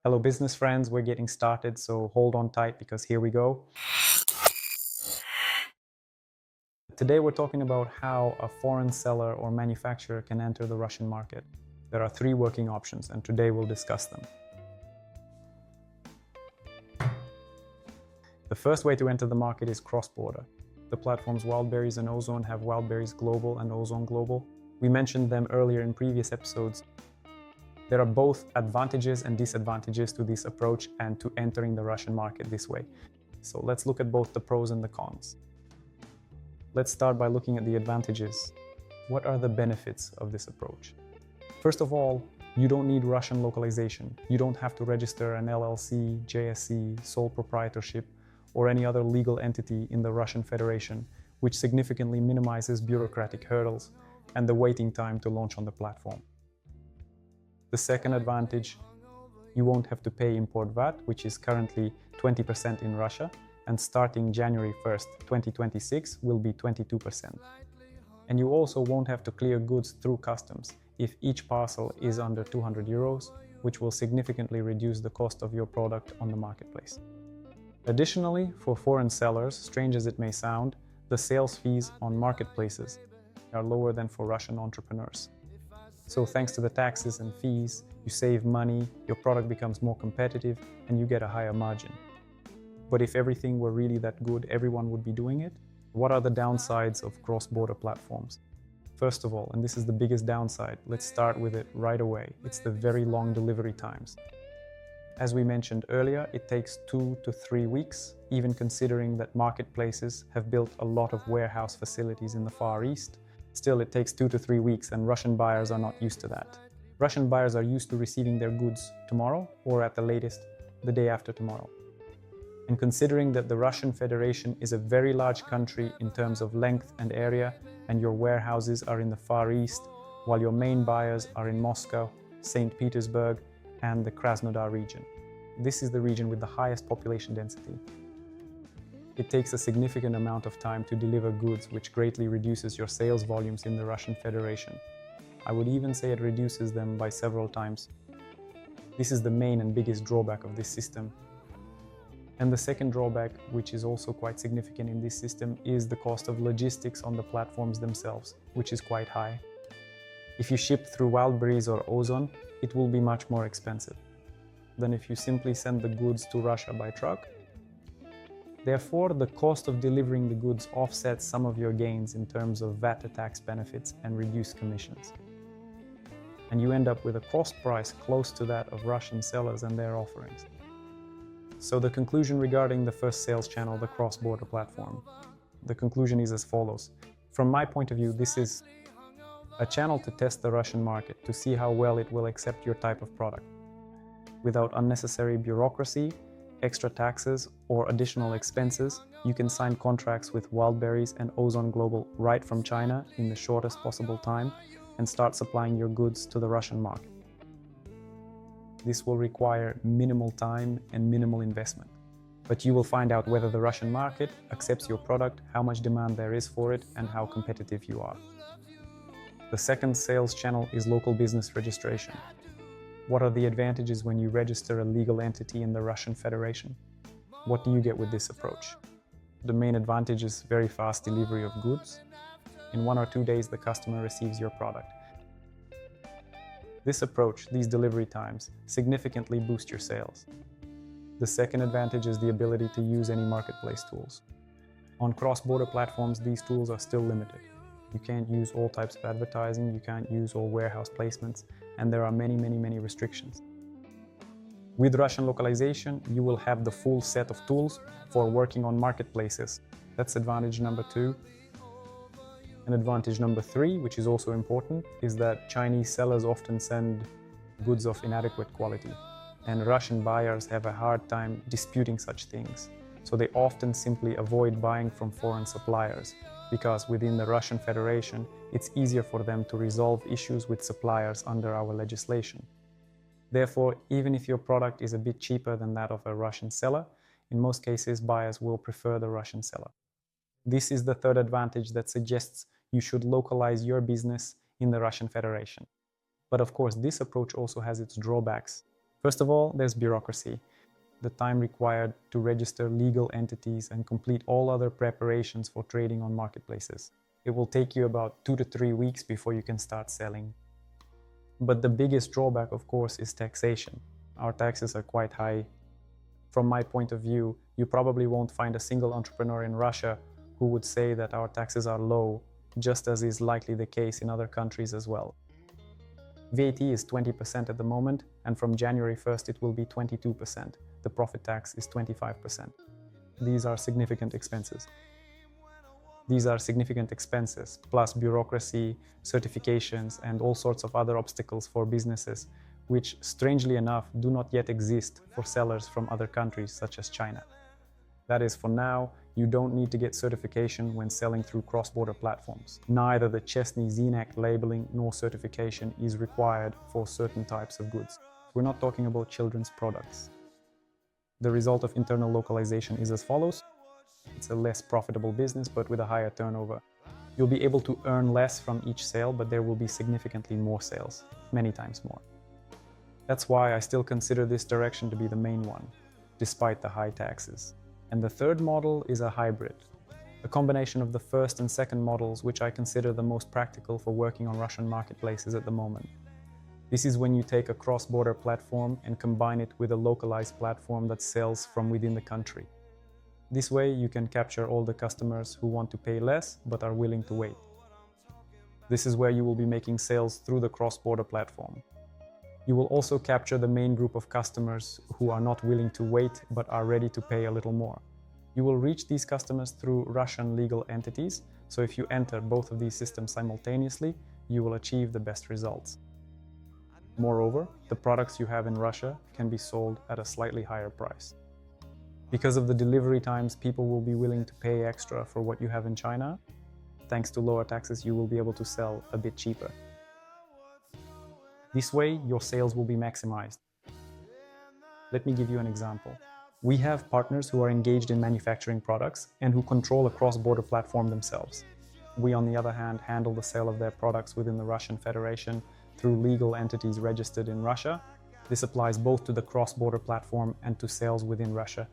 Hello business friends, we're getting started, so hold on tight because here we go. Today we're talking about how a foreign seller or manufacturer can enter the Russian market. There are three working options and today we'll discuss them. The first way to enter the market is cross-border. The platforms Wildberries and Ozone have Wildberries Global and Ozone Global. We mentioned them earlier in previous episodes. There are both advantages and disadvantages to this approach and to entering the Russian market this way. So let's look at both the pros and the cons. Let's start by looking at the advantages. What are the benefits of this approach? First of all, you don't need Russian localization. You don't have to register an LLC, JSC, sole proprietorship, or any other legal entity in the Russian Federation, which significantly minimizes bureaucratic hurdles and the waiting time to launch on the platform. The second advantage, you won't have to pay import VAT, which is currently 20% in Russia, and starting January 1st, 2026 will be 22%. And you also won't have to clear goods through customs if each parcel is under 200 euros, which will significantly reduce the cost of your product on the marketplace. Additionally, for foreign sellers, strange as it may sound, the sales fees on marketplaces are lower than for Russian entrepreneurs. So thanks to the taxes and fees, you save money, your product becomes more competitive, and you get a higher margin. But if everything were really that good, everyone would be doing it. What are the downsides of cross-border platforms? First of all, and this is the biggest downside, let's start with it right away. It's the very long delivery times. As we mentioned earlier, it takes 2 to 3 weeks, even considering that marketplaces have built a lot of warehouse facilities in the Far East. Still, it takes 2 to 3 weeks, and Russian buyers are not used to that. Russian buyers are used to receiving their goods tomorrow, or at the latest, the day after tomorrow. And considering that the Russian Federation is a very large country in terms of length and area, and your warehouses are in the Far East, while your main buyers are in Moscow, St. Petersburg, and the Krasnodar region. This is the region with the highest population density. It takes a significant amount of time to deliver goods, which greatly reduces your sales volumes in the Russian Federation. I would even say it reduces them by several times. This is the main and biggest drawback of this system. And the second drawback, which is also quite significant in this system, is the cost of logistics on the platforms themselves, which is quite high. If you ship through Wildberries or Ozone, it will be much more expensive than if you simply send the goods to Russia by truck. Therefore, the cost of delivering the goods offsets some of your gains in terms of VAT tax benefits and reduced commissions. And you end up with a cost price close to that of Russian sellers and their offerings. So the conclusion regarding the first sales channel, the cross-border platform, the conclusion is as follows. From my point of view, this is a channel to test the Russian market, to see how well it will accept your type of product. Without unnecessary bureaucracy, extra taxes, or additional expenses, you can sign contracts with Wildberries and Ozone Global right from China in the shortest possible time and start supplying your goods to the Russian market. This will require minimal time and minimal investment. But you will find out whether the Russian market accepts your product, how much demand there is for it, and how competitive you are. The second sales channel is local business registration. What are the advantages when you register a legal entity in the Russian Federation? What do you get with this approach? The main advantage is very fast delivery of goods. In 1 or 2 days, the customer receives your product. This approach, these delivery times, significantly boost your sales. The second advantage is the ability to use any marketplace tools. On cross-border platforms, these tools are still limited. You can't use all types of advertising, you can't use all warehouse placements, and there are many restrictions. With Russian localization, you will have the full set of tools for working on marketplaces. That's advantage number 2. And advantage number 3, which is also important, is that Chinese sellers often send goods of inadequate quality, and Russian buyers have a hard time disputing such things. So they often simply avoid buying from foreign suppliers, because within the Russian Federation, it's easier for them to resolve issues with suppliers under our legislation. Therefore, even if your product is a bit cheaper than that of a Russian seller, in most cases, buyers will prefer the Russian seller. This is the third advantage that suggests you should localize your business in the Russian Federation. But of course, this approach also has its drawbacks. First of all, there's bureaucracy, the time required to register legal entities and complete all other preparations for trading on marketplaces. It will take you about 2 to 3 weeks before you can start selling. But the biggest drawback, of course, is taxation. Our taxes are quite high. From my point of view, you probably won't find a single entrepreneur in Russia who would say that our taxes are low, just as is likely the case in other countries as well. VAT is 20% at the moment, and from January 1st it will be 22%. The profit tax is 25%. These are significant expenses. Plus bureaucracy, certifications, and all sorts of other obstacles for businesses, which, strangely enough, do not yet exist for sellers from other countries such as China. That is, for now, you don't need to get certification when selling through cross-border platforms. Neither the Chesny-Zinak labeling nor certification is required for certain types of goods. We're not talking about children's products. The result of internal localization is as follows. It's a less profitable business, but with a higher turnover. You'll be able to earn less from each sale, but there will be significantly more sales, many times more. That's why I still consider this direction to be the main one, despite the high taxes. And the third model is a hybrid, a combination of the first and second models, which I consider the most practical for working on Russian marketplaces at the moment. This is when you take a cross-border platform and combine it with a localized platform that sells from within the country. This way you can capture all the customers who want to pay less but are willing to wait. This is where you will be making sales through the cross-border platform. You will also capture the main group of customers who are not willing to wait but are ready to pay a little more. You will reach these customers through Russian legal entities, so if you enter both of these systems simultaneously, you will achieve the best results. Moreover, the products you have in Russia can be sold at a slightly higher price. Because of the delivery times, people will be willing to pay extra for what you have in China. Thanks to lower taxes, you will be able to sell a bit cheaper. This way, your sales will be maximized. Let me give you an example. We have partners who are engaged in manufacturing products and who control a cross-border platform themselves. We, on the other hand, handle the sale of their products within the Russian Federation through legal entities registered in Russia. This applies both to the cross-border platform and to sales within Russia.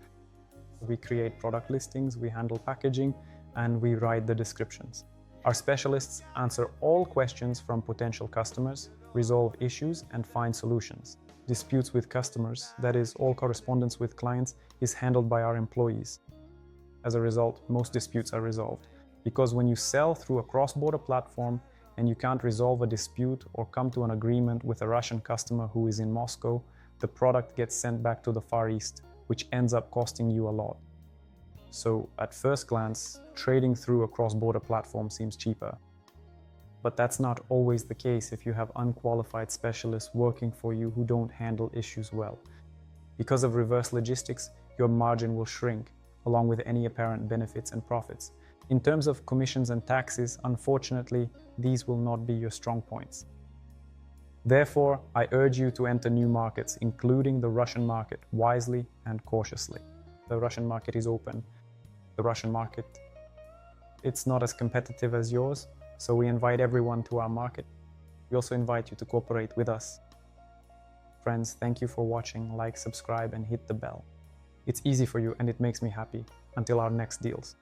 We create product listings, we handle packaging, and we write the descriptions. Our specialists answer all questions from potential customers, resolve issues, and find solutions. Disputes with customers, that is, all correspondence with clients, is handled by our employees. As a result, most disputes are resolved. Because when you sell through a cross-border platform and you can't resolve a dispute or come to an agreement with a Russian customer who is in Moscow, the product gets sent back to the Far East, which ends up costing you a lot. So, at first glance, trading through a cross-border platform seems cheaper. But that's not always the case if you have unqualified specialists working for you who don't handle issues well. Because of reverse logistics, your margin will shrink, along with any apparent benefits and profits. In terms of commissions and taxes, unfortunately, these will not be your strong points. Therefore, I urge you to enter new markets, including the Russian market, wisely and cautiously. The Russian market is open. The Russian market, it's not as competitive as yours, so we invite everyone to our market. We also invite you to cooperate with us. Friends, thank you for watching. Like, subscribe, and hit the bell. It's easy for you and it makes me happy. Until our next deals.